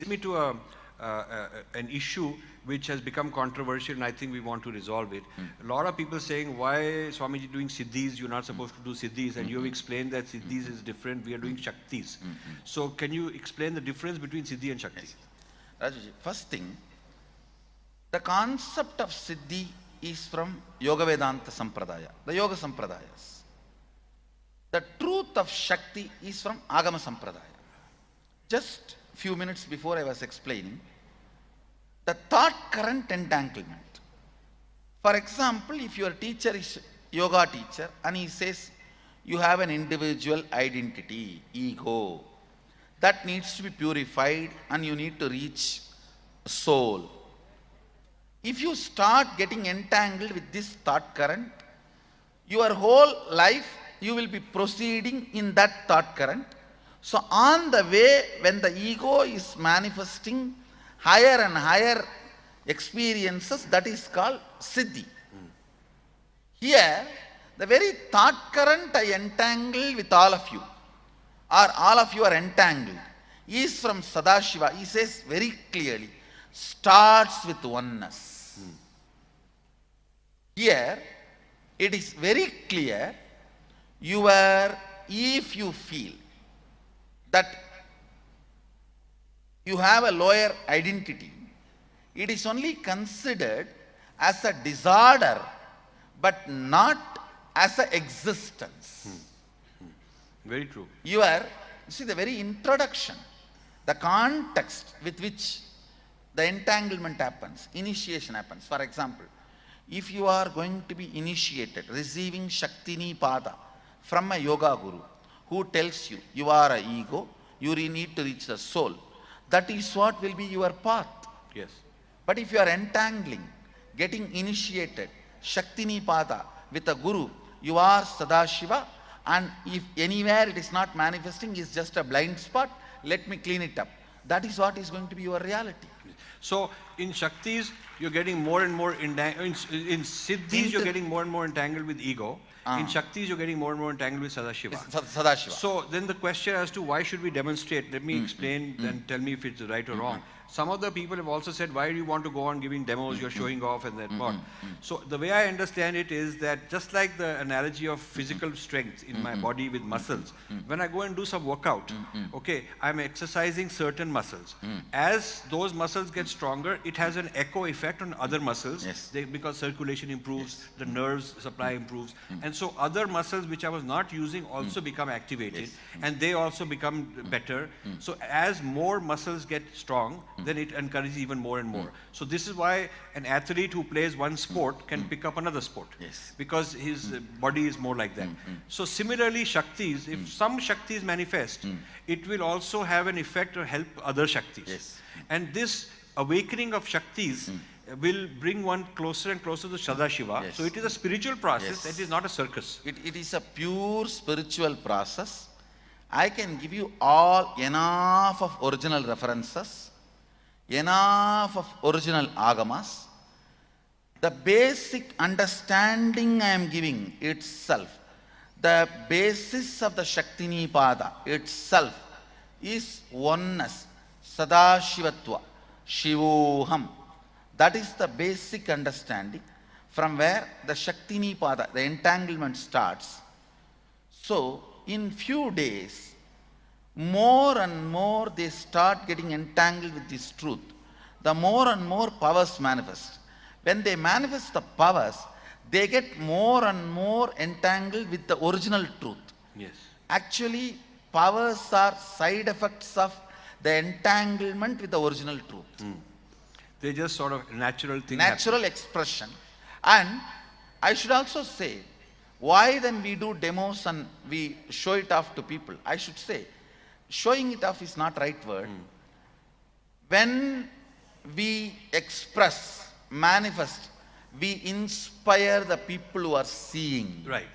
me to an issue which has become controversial, and I think we want to resolve it. A lot of people saying, why Swamiji doing siddhis? You're not supposed to do siddhis, and you have explained that siddhis is different. We are doing shaktis. So can you explain the difference between siddhi and shakti? Yes. Rajuji, first thing, the concept of siddhi is from Yoga Vedanta Sampradaya, the Yoga Sampradayas. The truth of Shakti is from Agama Sampradaya. Just few minutes before I was explaining the thought current entanglement. For example, if your teacher is yoga teacher and he says you have an individual identity, ego, that needs to be purified and you need to reach soul. If you start getting entangled with this thought current, your whole life you will be proceeding in that thought current. So on the way, when the ego is manifesting higher and higher experiences, that is called siddhi. Here, the very thought current I entangle with all of you, or all of you are entangled, is from Sadashiva. He says very clearly, starts with oneness. Here, it is very clear, if you feel that you have a lower identity, it is only considered as a disorder, but not as an existence. Very true. You see the very introduction, the context with which the entanglement happens, initiation happens. For example, if you are going to be initiated, receiving Shaktini Pada from a yoga guru who tells you, you are an ego, you need to reach the soul, that is what will be your path. Yes. But if you are entangling, getting initiated, Shaktini Pada with a guru, you are Sadashiva, and if anywhere it is not manifesting, it's just a blind spot, let me clean it up. That is what is going to be your reality. So in Shaktis, you're getting more and more in Siddhis, you're getting more and more entangled with ego. In Shaktis, you're getting more and more entangled with Sadashiva. Sadashiva. So then the question as to why should we demonstrate, let me explain, then tell me if it's right or wrong. Some of the people have also said, why do you want to go on giving demos, you're showing off and that what. So the way I understand it is that just like the analogy of physical strength in my body with muscles, when I go and do some workout, okay, I'm exercising certain muscles. As those muscles get stronger, it has an echo effect on other muscles. Yes. Because circulation improves, the nerves supply improves. And so other muscles which I was not using also become activated, and they also become better. So as more muscles get strong, then it encourages even more and more. So this is why an athlete who plays one sport can pick up another sport. Yes. Because his body is more like that. So similarly, Shaktis, if some Shaktis manifest, it will also have an effect or help other Shaktis. Yes. And this awakening of Shaktis will bring one closer and closer to Sadashiva. Yes. So it is a spiritual process, Yes. it is not a circus. It is a pure spiritual process. I can give you enough of original references, enough of original agamas. The basic understanding I am giving itself, the basis of the Shaktini Pada itself is oneness, Sadashivatva, Shivoham. That is the basic understanding from where the Shaktini Pada, the entanglement starts. So, in few days, more and more they start getting entangled with this truth. The more and more powers manifest. When they manifest the powers, they get more and more entangled with the original truth. Yes. Actually, powers are side effects of the entanglement with the original truth. They just sort of natural thing. Natural expression. And I should also say, why then we do demos and we show it off to people? I should say, showing it off is not right word. When we express, manifest, we inspire the people who are seeing. Right.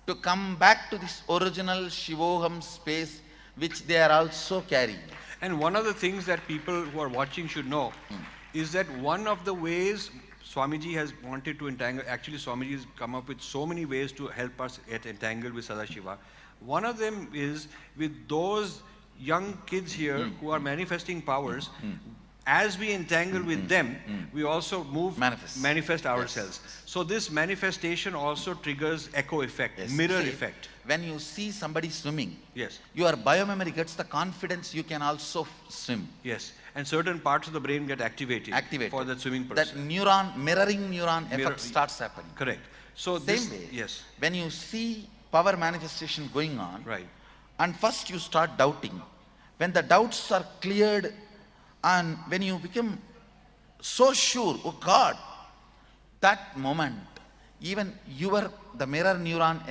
To come back to this original Shivoham space which they are also carrying. And one of the things that people who are watching should know is that one of the ways Swamiji has wanted to entangle, actually Swamiji has come up with so many ways to help us get entangled with Sadashiva. One of them is with those young kids here who are manifesting powers, as we entangle with them, we also manifest ourselves. Yes. So this manifestation also triggers echo effect, mirror See, effect. When you see somebody swimming, Yes, your biomemory gets the confidence you can also swim. yes. And certain parts of the brain get activated, for the swimming That person. mirroring neuron effect starts happening. Correct. So Same this, way, yes, when you see power manifestation going on, right. and first you start doubting, when the doubts are cleared, and when you become so sure, oh God, that moment, even the mirroring neuron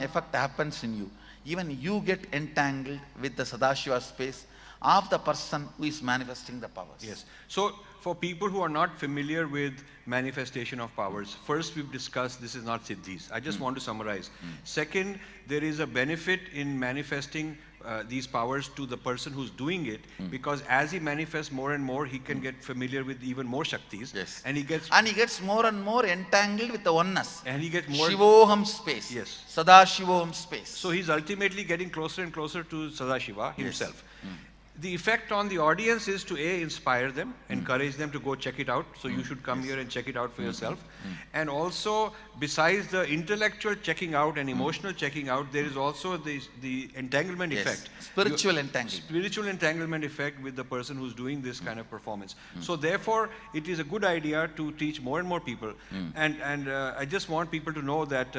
effect happens in you. Even you get entangled with the Sadashiva space of the person who is manifesting the powers. Yes. So for people who are not familiar with manifestation of powers, first we've discussed this is not siddhis. I just want to summarize. Second, there is a benefit in manifesting these powers to the person who's doing it, because as he manifests more and more, he can get familiar with even more shaktis. Yes. And he gets more and more entangled with the oneness. and he gets more. Shivoham space. Yes. Sadashivoham space. So he's ultimately getting closer and closer to Sadashiva himself. The effect on the audience is to inspire them, encourage them to go check it out. So you should come here and check it out for yourself. And also, besides the intellectual checking out and emotional checking out, there is also the entanglement effect. Spiritual entanglement. Spiritual entanglement effect with the person who's doing this kind of performance. So therefore, it is a good idea to teach more and more people. And I just want people to know that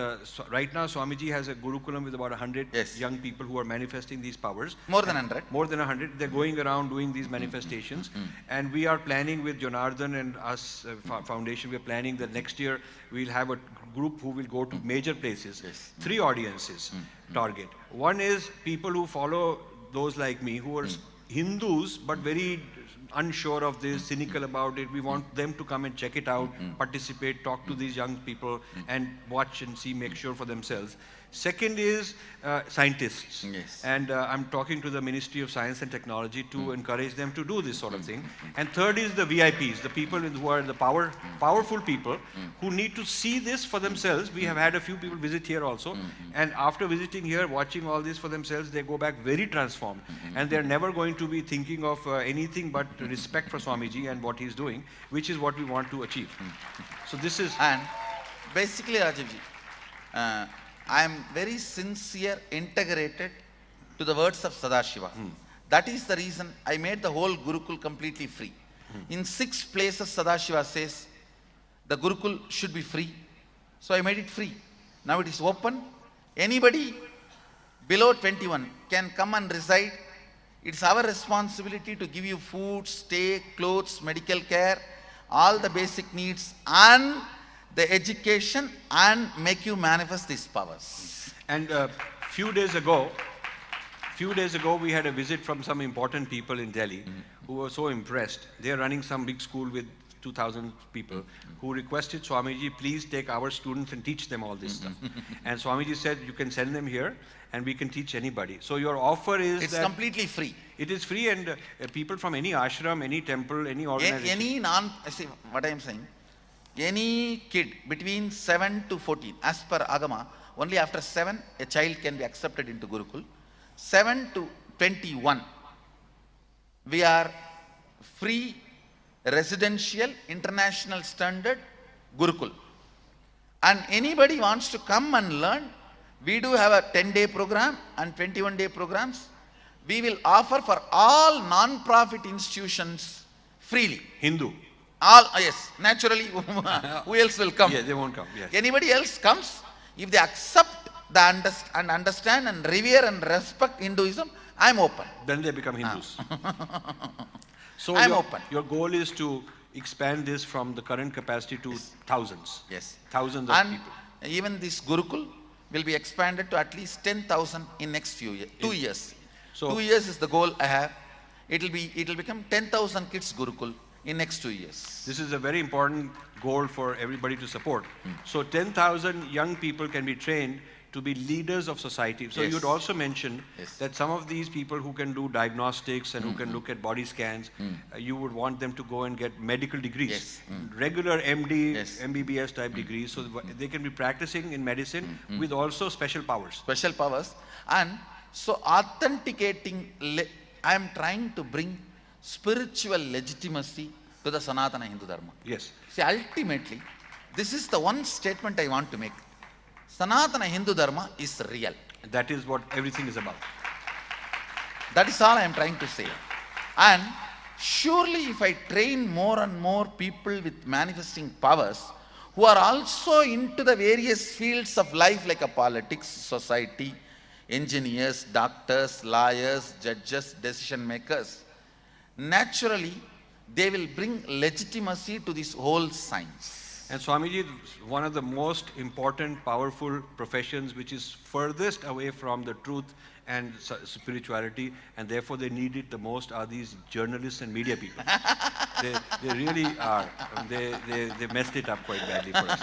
right now Swamiji has a Gurukulam with about 100 young people who are manifesting these powers. More than 100. More than 100. They're going around doing these manifestations. And we are planning with Jonardhan and us foundation, we're planning that next year we'll have a group who will go to major places. 3 audiences target. One is people who follow those like me who are Hindus but very unsure of this, cynical about it. We want them to come and check it out, participate, talk to these young people and watch and see, make sure for themselves. Second is scientists. And I'm talking to the Ministry of Science and Technology to encourage them to do this sort of thing. And third is the VIPs, the people who are the powerful people who need to see this for themselves. We have had a few people visit here also. And after visiting here, watching all this for themselves, they go back very transformed. And they're never going to be thinking of anything but respect for Swamiji and what he's doing, which is what we want to achieve. So this is... And basically, Rajivji, I am very sincere, integrated to the words of Sadashiva. That is the reason I made the whole Gurukul completely free. In 6 places Sadashiva says the Gurukul should be free. So I made it free. Now it is open. Anybody below 21 can come and reside. It's our responsibility to give you food, stay, clothes, medical care, all the basic needs and the education and make you manifest these powers. And few days ago we had a visit from some important people in Delhi who were so impressed. They are running some big school with 2,000 people who requested Swamiji, please take our students and teach them all this stuff. And Swamiji said, you can send them here and we can teach anybody. So your offer is It's completely free. It is free, and people from any ashram, any temple, any organization. See what I am saying. Any kid between 7 to 14, as per Agama, only after 7 a child can be accepted into Gurukul. 7 to 21, we are free, residential, international standard Gurukul. And anybody wants to come and learn, we do have a 10-day program and 21-day programs. We will offer for all non-profit institutions freely. Hindu. All, yes, naturally, who else will come? Yeah, they won't come. Yes. Anybody else comes, if they accept and understand and revere and respect Hinduism, I am open. Then they become Hindus. So I am open. Your goal is to expand this from the current capacity to thousands. Yes. Thousands of And people. even this Gurukul will be expanded to at least 10,000 in next few years, 2 years. So 2 years is the goal I have. It will become 10,000 kids Gurukul in next 2 years. this is a very important goal for everybody to support. So 10,000 young people can be trained to be leaders of society. So you'd also mentioned that some of these people who can do diagnostics and who can look at body scans, you would want them to go and get medical degrees, regular MD, MBBS type degrees, so they can be practicing in medicine with also special powers. Special powers. And So authenticating, I am trying to bring spiritual legitimacy to the Sanatana Hindu Dharma. Yes. See, ultimately, this is the one statement I want to make. Sanatana Hindu Dharma is real. That is what everything is about. That is all I am trying to say. And surely if I train more and more people with manifesting powers who are also into the various fields of life like a politics, society, engineers, doctors, lawyers, judges, decision makers, naturally they will bring legitimacy to this whole science. And Swamiji, one of the most important, powerful professions which is furthest away from the truth and spirituality, and therefore they need it the most, are these journalists and media people. They really are. They messed it up quite badly for us.